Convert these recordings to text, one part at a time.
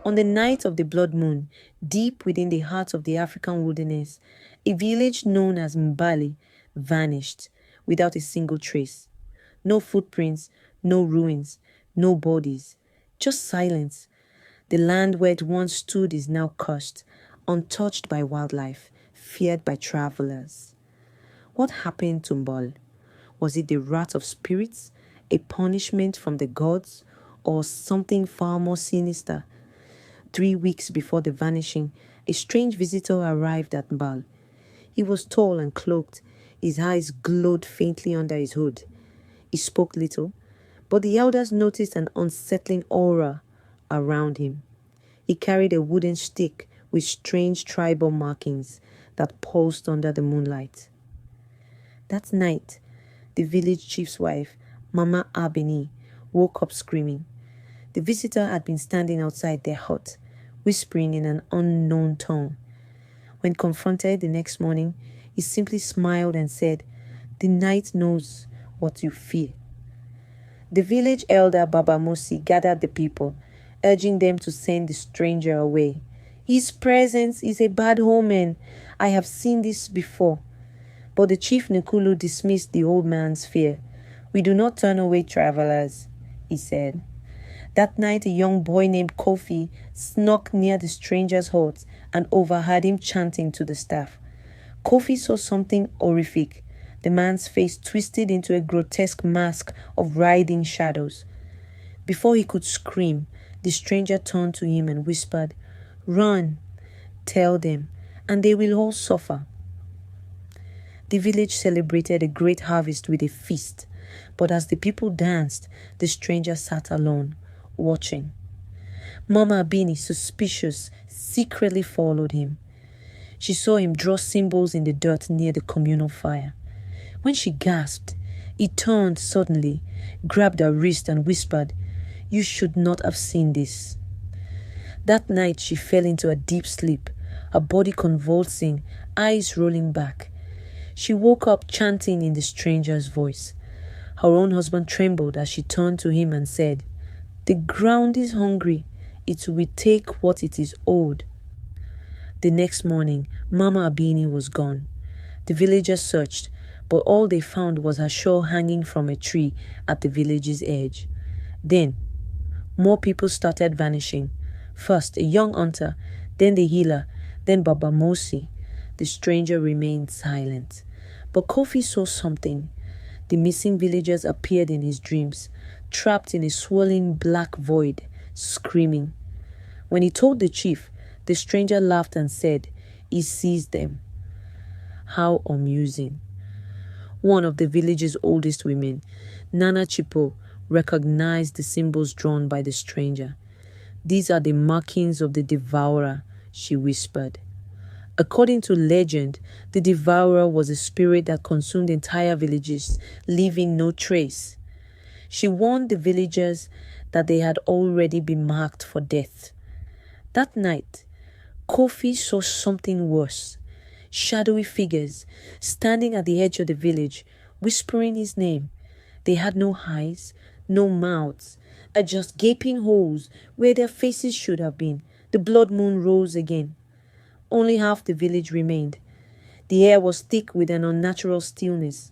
On the night of the blood moon, deep within the heart of the African wilderness, a village known as Mbali vanished without a single trace. No footprints, no ruins, no bodies, just silence. The land where it once stood is now cursed, untouched by wildlife, feared by travelers. What happened to Mbal? Was it the wrath of spirits, a punishment from the gods, or something far more sinister? 3 weeks before the vanishing, a strange visitor arrived at Mbal. He was tall and cloaked. His eyes glowed faintly under his hood. He spoke little, but the elders noticed an unsettling aura around him. He carried a wooden stick with strange tribal markings that pulsed under the moonlight. That night, the village chief's wife, Mama Abeni, woke up screaming. The visitor had been standing outside their hut, whispering in an unknown tongue. When confronted the next morning, he simply smiled and said, "The night knows what you fear." The village elder Baba Mosi gathered the people, urging them to send the stranger away. "His presence is a bad omen. I have seen this before." But the chief Nkulu dismissed the old man's fear. "We do not turn away travelers," he said. That night, a young boy named Kofi snuck near the stranger's hut and overheard him chanting to the staff. Kofi saw something horrific. The man's face twisted into a grotesque mask of writhing shadows. Before he could scream, the stranger turned to him and whispered, "Run, tell them, and they will all suffer." The village celebrated a great harvest with a feast, but as the people danced, the stranger sat alone, watching. Mama Abini, suspicious, secretly followed him. She saw him draw symbols in the dirt near the communal fire. When she gasped, he turned suddenly, grabbed her wrist and whispered, "You should not have seen this." That night she fell into a deep sleep, her body convulsing, eyes rolling back. She woke up chanting in the stranger's voice. Her own husband trembled as she turned to him and said, "The ground is hungry. It will take what it is owed." The next morning, Mama Abini was gone. The villagers searched, but all they found was her shawl hanging from a tree at the village's edge. Then, more people started vanishing. First, a young hunter, then the healer, then Baba Mosi. The stranger remained silent. But Kofi saw something. The missing villagers appeared in his dreams, trapped in a swirling black void, screaming. When he told the chief, the stranger laughed and said, "He sees them." How amusing. One of the village's oldest women, Nana Chipo, recognized the symbols drawn by the stranger. "These are the markings of the devourer," she whispered. According to legend, the devourer was a spirit that consumed entire villages, leaving no trace. She warned the villagers that they had already been marked for death. That night, Kofi saw something worse. Shadowy figures standing at the edge of the village, whispering his name. They had no eyes, no mouths, just gaping holes where their faces should have been. The blood moon rose again. Only half the village remained. The air was thick with an unnatural stillness.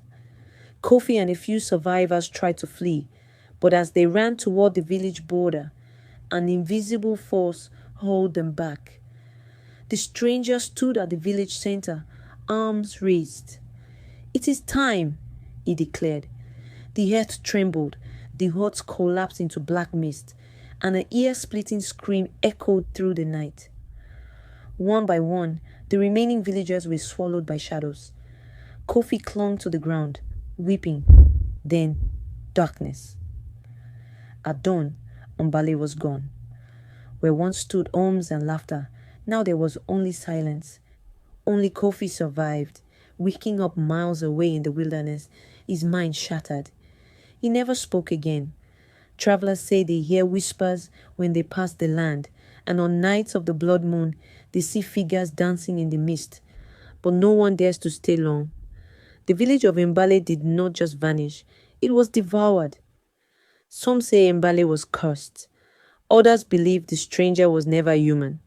Kofi and a few survivors tried to flee, but as they ran toward the village border, an invisible force held them back. The stranger stood at the village center, arms raised. "It is time," he declared. The earth trembled, the hut collapsed into black mist, and an ear-splitting scream echoed through the night. One by one, the remaining villagers were swallowed by shadows. Kofi clung to the ground, weeping. Then, darkness. At dawn, Mbale was gone. Where once stood homes and laughter, now there was only silence. Only Kofi survived, waking up miles away in the wilderness, his mind shattered. He never spoke again. Travelers say they hear whispers when they pass the land, and on nights of the blood moon, they see figures dancing in the mist. But no one dares to stay long. The village of Mbale did not just vanish, it was devoured. Some say Mbale was cursed. Others believed the stranger was never human.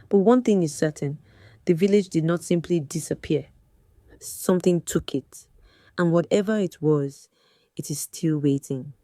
But one thing is certain, the village did not simply disappear. Something took it. And whatever it was, it is still waiting.